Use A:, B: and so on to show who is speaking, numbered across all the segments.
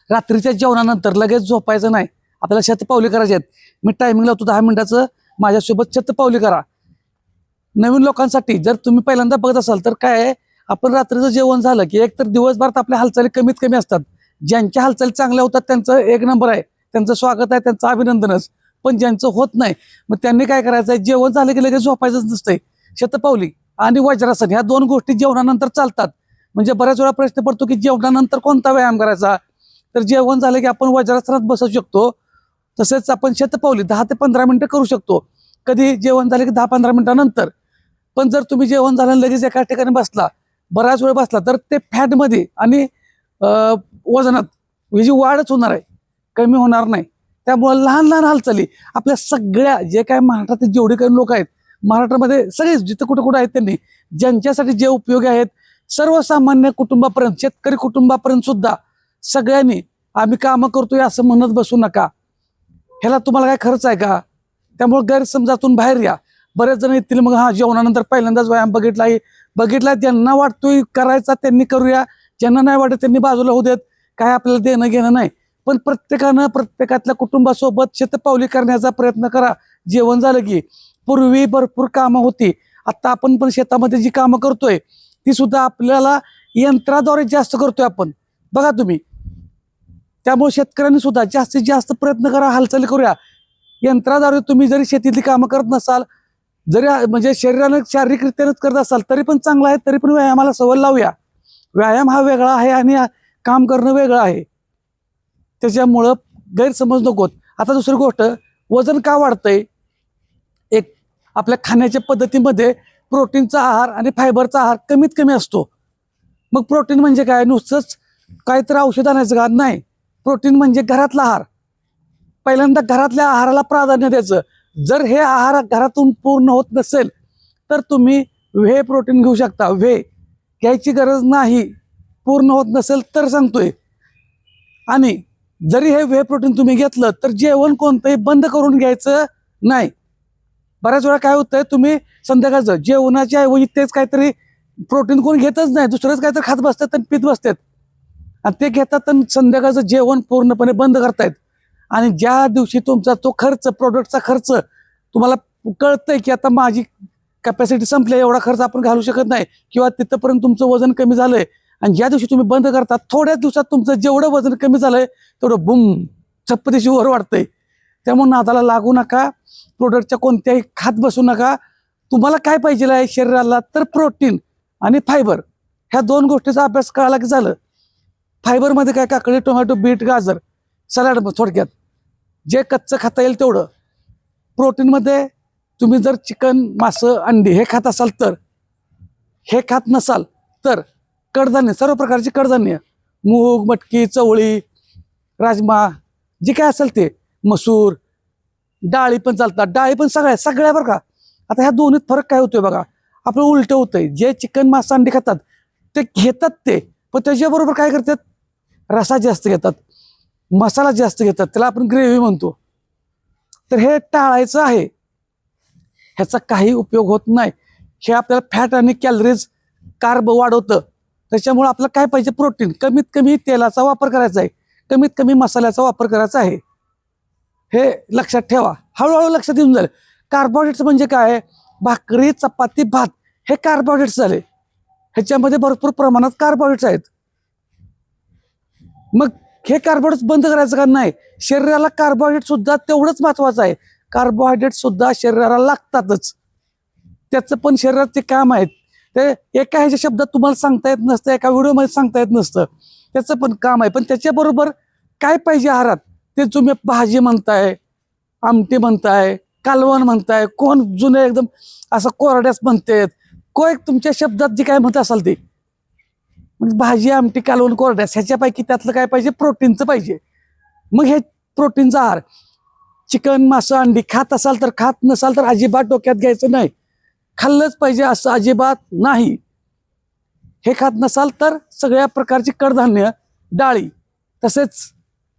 A: रात्रीच्या जेवणानंतर लगेच झोपायचं नाही, आपल्याला शतपावली करायची आहेत. मी टायमिंग लावतो 10 मिनिटाचं, माझ्यासोबत शतपावली करा. नवीन लोकांसाठी जर तुम्ही पहिल्यांदा बघत असाल तर काय आहे, आपण रात्रीचं जेवण झालं की एक तर दिवसभरात आपल्या हालचाली कमीत कमी असतात. ज्यांच्या हालचाली चांगल्या होतात त्यांचं एक नंबर आहे, त्यांचं स्वागत आहे, त्यांचं अभिनंदनच. पण ज्यांचं होत नाही मग त्यांनी काय करायचं आहे, जेवण झालं की लगेच झोपायचंच नसतंय. शतपावली आणि वज्रासन ह्या 2 गोष्टी जेवणानंतर चालतात. म्हणजे बऱ्याच वेळा प्रश्न पडतो की जेवणानंतर कोणता व्यायाम करायचा, तर जेवण झालं की आपण वज्रासनात बसू शकतो. तसेच आपण शतपावली 10 ते 15 मिनिटं करू शकतो. कधी जेवण झालं की 10-15 मिनिटानंतर. पण जर तुम्ही जेवण झालं लगेच एका ठिकाणी बसला, बराच वेळ बसला, तर ते फॅटमध्ये आणि वजनात ही वाढच होणार आहे, कमी होणार नाही. त्यामुळे लहान लहान हालचाली आपल्या सगळ्या जे काय महाराष्ट्रातील जेवढे काही लोक आहेत, महाराष्ट्रामध्ये सगळे जिथं कुठं कुठं आहेत त्यांनी ज्यांच्यासाठी जे उपयोगी आहेत, सर्वसामान्य कुटुंबापर्यंत, शेतकरी कुटुंबापर्यंत सुद्धा सगळ्यांनी आम्ही कामं करतोय असं म्हणत बसू नका. ह्याला तुम्हाला काय खर्च आहे का? त्यामुळे गैरसमजातून बाहेर या. बरेच जण येतील मग हा जेवणानंतर पहिल्यांदाच व्यायाम बघितला ज्यांना वाटतोय करायचा त्यांनी करूया, ज्यांना नाही वाटत त्यांनी बाजूला होऊ देत, काय आपल्याला देणं घेणं नाही. पण प्रत्येकानं प्रत्येकातल्या कुटुंबासोबत शतपावली करण्याचा प्रयत्न करा. जेवण झालं की पूर्वी भरपूर कामं होती, आता आपण पण शेतामध्ये जी कामं करतोय ती सुद्धा आपल्याला यंत्राद्वारे जास्त करतोय आपण, बघा तुम्ही. त्यामुळे शेतकऱ्यांनी सुद्धा जास्तीत जास्त प्रयत्न करा, हालचाली करूया. यंत्राद्वारे तुम्ही जरी शेतीतली कामं करत नसाल, जरी म्हणजे शरीरानं शारीरिकरित्यानंच करत असाल तरी पण चांगलं आहे, तरी पण व्यायामाला सवय लावूया. व्यायाम हा वेगळा आहे आणि काम करणं वेगळं आहे, त्याच्यामुळं गैरसमज नकोत. आता दुसरी गोष्ट, वजन का वाढतंय? एक आपल्या खाण्याच्या पद्धतीमध्ये प्रोटीनचा आहार आणि फायबरचा आहार कमीत कमी असतो. मग प्रोटीन म्हणजे काय? नुसतंच काहीतरी औषध आणायचं का? नाही. प्रोटीन म्हणजे घरातला आहार. पहिल्यांदा घरातल्या आहाराला प्राधान्य द्यायचं. जर हे आहार घरातून पूर्ण होत नसेल तर तुम्ही व्हे प्रोटीन घेऊ शकता. व्हे घ्यायची गरज नाही, पूर्ण होत नसेल तर सांगतोय. आणि जरी हे व्हे प्रोटीन तुम्ही घेतलं तर जेवण कोणतंही बंद करून घ्यायचं नाही. बऱ्याच वेळा काय होतंय, तुम्ही संध्याकाळचं जेवणाच्या ऐवजी तेच काहीतरी प्रोटीन कोण घेतच नाही, दुसरंच काहीतरी खात बसतात आणि पित बसतात आणि ते घेतात आणि संध्याकाळचं जेवण पूर्णपणे बंद करतायत. आणि ज्या दिवशी तुमचा तो खर्च, प्रोडक्टचा खर्च तुम्हाला कळतंय की आता माझी कॅपॅसिटी संपली, एवढा खर्च आपण घालू शकत नाही, किंवा तिथंपर्यंत तुमचं वजन कमी झालंय, आणि ज्या दिवशी तुम्ही बंद करता थोड्याच दिवसात तुमचं जेवढं वजन कमी झालंय तेवढं बुम चप्पतीशी वर वाढतंय. त्यामुळे नादाला लागू नका, प्रोडक्टच्या कोणत्याही खात बसू नका. तुम्हाला काय पाहिजे आहे शरीराला, तर प्रोटीन आणि फायबर, ह्या 2 गोष्टीचा अभ्यास कळाला की झालं. फायबरमध्ये काय? काकडी, टोमॅटो, बीट, गाजर, सलाड, थोडक्यात जे कच्चं खाता येईल तेवढं. प्रोटीनमध्ये तुम्ही जर चिकन, मासं, अंडी हे खात असाल तर, हे खात नसाल तर कडधान्य, सर्व प्रकारची कडधान्य, मूग, मटकी, चवळी, राजमा, जे काय असेल ते, मसूर, डाळी पण चालतात. डाळी पण सगळ्या बरं का. आता ह्या दोन्हीत फरक काय होतोय बघा, आपलं उलटं होतंय. जे चिकन, मासा, अंडी खातात ते घेतात ते, पण त्याच्याबरोबर काय करतात, रसा जास्त घेतात, मसाला जास्त घेतात, त्याला आपण ग्रेव्ही म्हणतो. तर हे टाळायचं आहे, ह्याचा काही उपयोग होत नाही. हे आपल्याला फॅट आणि कॅलरीज, कार्ब वाढवतं. त्याच्यामुळे आपल्याला काय पाहिजे, प्रोटीन. कमीत कमी तेलाचा वापर करायचा आहे, कमीत कमी मसाल्याचा वापर करायचा आहे, हे लक्षात ठेवा. हळूहळू लक्षात येऊन जाईल. कार्बोहायड्रेट्स म्हणजे काय? भाकरी, चपाती, भात हे कार्बोहायड्रेट्स झाले. ह्याच्यामध्ये भरपूर प्रमाणात कार्बोहायड्रेट्स आहेत. मग हे कार्बोहायड्रेट्स बंद करायचं का? नाही. शरीराला कार्बोहायड्रेट सुद्धा तेवढंच महत्वाचं आहे. कार्बोहायड्रेट सुद्धा शरीराला लागतातच, त्याचं पण शरीराचे काम आहेत. ते एका ह्याच्या शब्दात तुम्हाला सांगता येत नसतं, एका व्हिडिओमध्ये सांगता येत नसतं, त्याचं पण काम आहे. पण त्याच्याबरोबर काय पाहिजे आहारात, ते तुम्ही भाजी म्हणताय, आमटी म्हणताय, कालवण म्हणताय, कोण जुने एकदम असं कोरड्यास म्हणतात, कोण तुमच्या शब्दात जी काय म्हणत असाल ते, म्हणजे भाजी, आमटी, कालवण, कोरड्यास, ह्याच्यापैकी त्यातलं काय पाहिजे, प्रोटीनचं पाहिजे. मग हे प्रोटीनचा आहार, चिकन, मासं, अंडी खात असाल तर, खात नसाल तर अजिबात डोक्यात घ्यायचं नाही. खाल्लंच पाहिजे असं अजिबात नाही. हे खात नसाल तर सगळ्या प्रकारची कडधान्य, डाळी, तसेच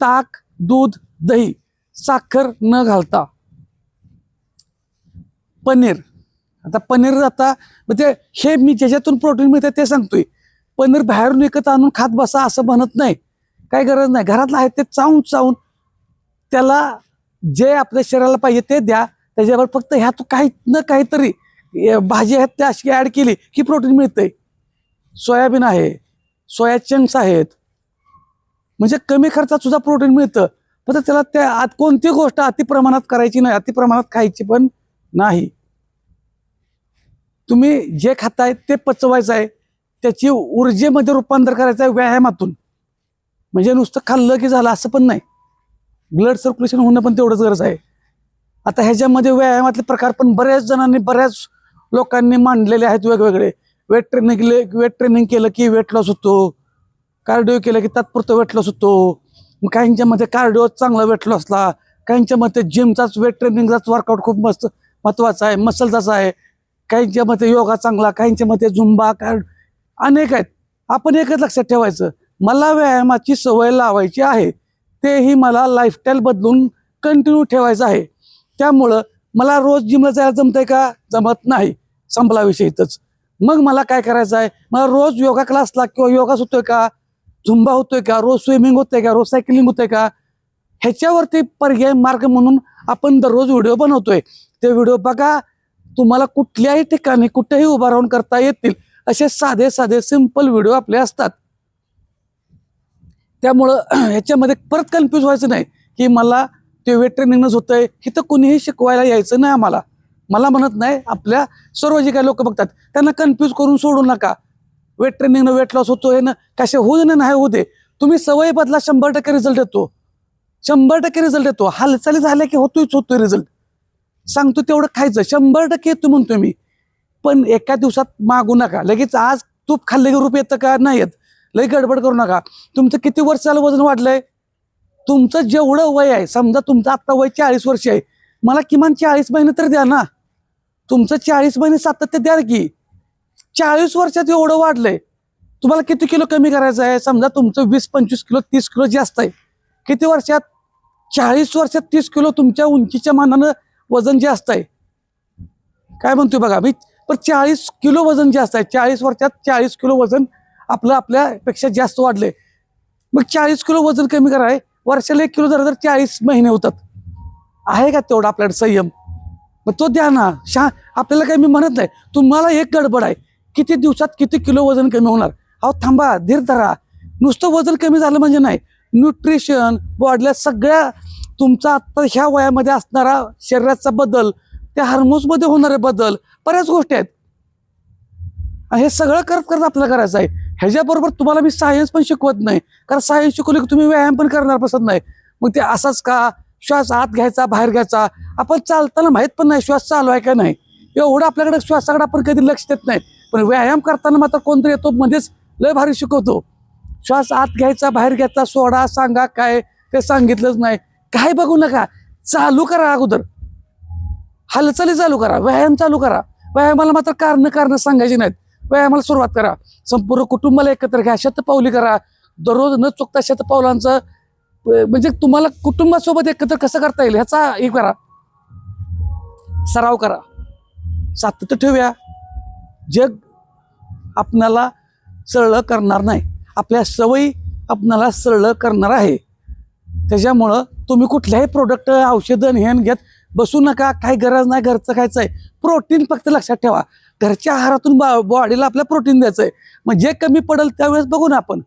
A: ताक, दूध, दही, साखर न घालता. पनीर, आता पनीर, आता म्हणजे हे मी ज्याच्यातून प्रोटीन मिळते ते सांगतोय. पनीर बाहेरून विकत आणून खात बसा असं म्हणत नाही, काही गरज नाही. घरातलं आहे ते चावून चावून त्याला जे आपल्या शरीराला पाहिजे ते द्या. त्याच्यावर फक्त ह्यात काही न काहीतरी भाजी आहेत त्या अशी ॲड केली की प्रोटीन मिळतंय. सोयाबीन आहे, सोया चंक्स आहेत, म्हणजे कमी खर्चात सुद्धा प्रोटीन मिळतं. फक्त त्याला त्या आत कोणती गोष्ट अतिप्रमाणात करायची नाही, अतिप्रमाणात खायची पण नाही. तुम्ही जे खाताय ते पचवायचं आहे, त्याची ऊर्जेमध्ये रूपांतर करायचं आहे व्यायामातून. म्हणजे नुसतं खाल्लं की झालं असं पण नाही. ब्लड सर्क्युलेशन होणं पण तेवढंच गरज आहे. आता ह्याच्यामध्ये व्यायामातले प्रकार पण बऱ्याच जणांनी बऱ्याच लोकांनी मांडलेले आहेत वेगवेगळे. वेट ट्रेनिंग केलं की वेट लॉस होतो, कार्डिओ केलं की तात्पुरतं वेट लॉस होतो. मग काहींच्या मध्ये कार्डिओ चांगला वेट लॉसला, काहींच्या मध्ये जिमचाच वेट ट्रेनिंगचाच वर्कआउट खूप मस्त महत्वाचा आहे, मसलचाच आहे. काहींच्या मध्ये योगा चांगला, काहींच्या मध्ये झुंबा, अनेक आहेत. आपण एकच लक्षात ठेवायचं, मला व्यायामाची सवय लावायची आहे, तेही मला लाईफस्टाईल बदलून कंटिन्यू ठेवायचं आहे. त्यामुळं मला रोज जिमला जायला जमतंय का? जमत नाही. संपला विषय इथंच. मग मला काय करायचं आहे? मला रोज योगा क्लासला किंवा योगा होतोय का, झुंबा होतोय का, रोज स्विमिंग होतंय का, रोज सायकलिंग होतंय का, ह्याच्यावरती पर्याय मार्ग म्हणून आपण दररोज व्हिडिओ बनवतोय. ते व्हिडिओ बघा. तुम्हाला कुठल्याही ठिकाणी कुठेही उभा राहून करता येतील असे साधे साधे सिंपल व्हिडिओ आपले असतात. त्यामुळं ह्याच्यामध्ये परत कन्फ्यूज व्हायचं नाही की मला ते वेट ट्रेनिंगच होतंय. इथं कुणीही शिकवायला यायचं नाही आम्हाला. मला म्हणत नाही, आपल्या सर्व जे काही लोक बघतात त्यांना कन्फ्यूज करून सोडू नका. वेट ट्रेनिंगनं वेट लॉस होतोय ना, कशा होऊ दे नाही होऊ दे, तुम्ही सवय बदला, 100% रिझल्ट येतो. 100% रिझल्ट येतो. हालचाली झाल्या की होतोय रिझल्ट. सांगतो तेवढं खायचं, 100% येतो म्हणतोय मी. पण एका दिवसात मागू नका. लगेच आज तूप खाल्ले की रूप येतं का? नाही येत. लई गडबड करू नका. तुमचं किती वर्ष झालं वजन वाढलंय? तुमचं जेवढं वय आहे, समजा तुमचं आत्ता वय 40 वर्ष आहे, मला किमान 40 महिने तर द्या ना. तुमचं 40 महिने सातत्य द्या की. 40 वर्षात एवढं वाढलंय, तुम्हाला किती किलो कमी करायचं आहे? समजा तुमचं 20-25 किलो 30 किलो जास्त आहे. किती वर्षात? 40 वर्षात 30 किलो तुमच्या उंचीच्या मानानं वजन जास्त आहे. काय म्हणतोय बघा मी, पण 40 किलो वजन जास्त आहे. 40 वर्षात 40 किलो वजन आपलं आपल्यापेक्षा जास्त वाढलंय. मग 40 किलो वजन कमी कराय वर्षाला 1 किलो जर 40 महिने होतात. आहे का तेवढा आपल्याकडे संयम? मग तो द्या ना. आपल्याला काही मी म्हणत नाही. तुम्हाला एक गडबड आहे, किती दिवसात किती किलो वजन कमी होणार? अहो थांबा, धीर धरा. नुसतं वजन कमी झालं म्हणजे नाही. न्यूट्रिशन, बॉडीला सगळ्या तुमचा आत्ता ह्या वयामध्ये असणारा शरीराचा बदल, त्या हार्मोन्समध्ये होणारे बदल, बऱ्याच गोष्टी आहेत. हे सगळं करत करत आपल्याला करायचं आहे. ह्याच्याबरोबर तुम्हाला मी सायन्स पण शिकवत नाही, कारण सायन्स शिकवलं की तुम्ही व्यायाम पण करणार बसत नाही. मग ते असाच का? श्वास आत घ्यायचा, बाहेर घ्यायचा. आपण चालताना माहीत पण नाही श्वास चालू आहे का नाही. एवढं आपल्याकडे श्वासाकडे आपण कधी लक्ष देत नाही. पण व्यायाम करताना मात्र कोणतरी येतो मध्येच लय भारी शिकवतो. श्वास आत घ्यायचा, बाहेर घ्यायचा, सोडा, सांगा काय, ते सांगितलंच नाही. काय बघू नका, चालू करा. अगोदर हालचाली चालू करा, व्यायाम चालू करा. व्यायामाला मात्र कारण सांगायची नाहीत. व्यायामाला सुरुवात करा. संपूर्ण कुटुंबाला एकत्र घ्या, शतपावली करा. दररोज न चुकता शतपावलांचं, म्हणजे तुम्हाला कुटुंबासोबत एकत्र कसं करता येईल ह्याचा हे करा, सराव करा, सातत्य ठेवूया. जग आपणाला सरळ करणार नाही, आपल्या सवयी आपणाला सरळ करणार आहे. त्याच्यामुळं तुम्ही कुठल्याही प्रोडक्ट, औषधं हेन घेत बसू नका. काही गरज नाही. घरचं खायचं आहे. प्रोटीन फक्त लक्षात ठेवा. घरच्या आहारातून बॉडीला आपल्या प्रोटीन द्यायचंय. मग जे कमी पडेल त्यावेळेस बघू ना आपण.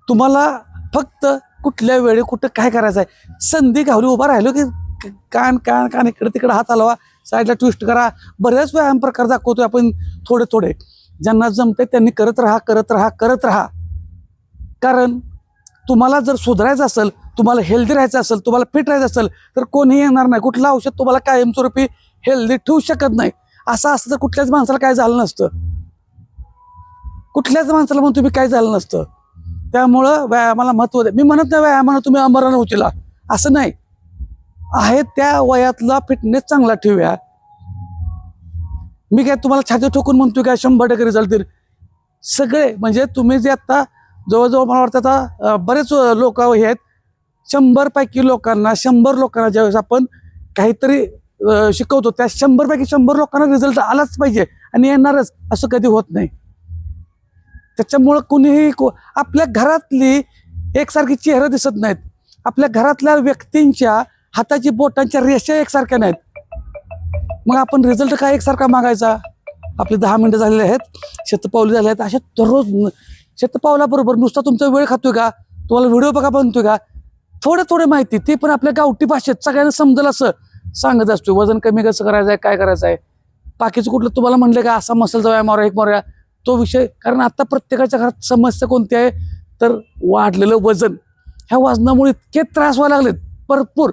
A: तुम्हाला फक्त कुठल्या वेळी कुठं काय करायचं आहे, संधी घावली उभा राहिलो की कान इकडे तिकडे हात हलवा, साईडला ट्विस्ट करा. बरेच व्यायाम प्रकार दाखवतोय आपण थोडे. ज्यांना जमते त्यांनी करत राहा. कारण तुम्हाला जर सुधारायचं असेल, तुम्हाला हेल्दी राहायचं असेल, तुम्हाला फिट राहायचं असेल, तर कोणीही येणार नाही. कुठलं औषध तुम्हाला कायमस्वरूपी हेल्दी ठेवू शकत नाही. असं असतं तर कुठल्याच माणसाला काय झालं नसतं. कुठल्याच माणसाला म्हणून तुम्ही काय झालं नसतं. त्यामुळं व्यायामाला महत्व द्या. मी म्हणत नाही व्यायामानं तुम्ही अमरानं उचला, असं नाही. आहे त्या वयातला फिटनेस चांगला ठेवूया. मी काय तुम्हाला छाती ठोकून म्हणतोय काय 100% रिझल्ट देईल? सगळे म्हणजे तुम्ही जे आता जवळजवळ मला वाटतं आता बरेच लोक हे आहेत, 100 पैकी लोकांना, 100 लोकांना ज्यावेळेस आपण काहीतरी शिकवतो, त्या 100 पैकी 100 लोकांना रिझल्ट आलाच पाहिजे आणि येणारच, असं कधी होत नाही. त्याच्यामुळं कुणीही आपल्या घरातली एकसारखी चेहरा दिसत नाहीत. आपल्या घरातल्या व्यक्तींच्या हाताची बोटांच्या रेषा एकसारख्या नाहीत. मग आपण रिझल्ट काय एकसारखा मागायचा? आपले 10 मिनिटं झालेले आहेत, शतपावली झाले आहेत. अशा दररोज शतपावलाबरोबर नुसता तुमचा वेळ खातोय का? तुम्हाला व्हिडिओ बघा बनतोय का? थोडं माहिती ते पण आपल्या गावठी भाषेत सगळ्यांना समजेल असं सांगत असतो. वजन कमी कसं करायचं आहे, काय करायचं आहे. बाकीचं कुठलं तुम्हाला म्हणलं का असा मसलचा व्यायाम मारा, एक मारूया, तो विषय. कारण आता प्रत्येकाच्या घरात समस्या कोणती आहे तर वाढलेलं वजन. ह्या वजनामुळे इतके त्रास व्हायला लागलेत भरपूर.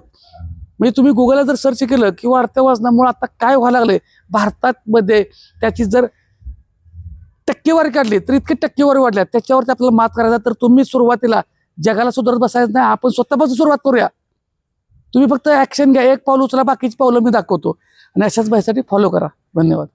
A: म्हणजे तुम्ही गुगलला जर सर्च केलं की वाढत्या वजनामुळे आता काय व्हायला लागले भारतात मध्ये, त्याची जर टक्केवारी काढली तर इतकी टक्केवारी वाढल्या. त्याच्यावरती आपल्याला मात करायचा तर तुम्ही सुरुवातीला जगाला सुधारत बसायचं नाही, आपण स्वतःपासून सुरुवात करूया. तुम्ही फक्त ऍक्शन घ्या, एक पाऊल उचला, बाकीची पावलं मी दाखवतो. आणि अशाच बाईसाठी फॉलो करा. धन्यवाद.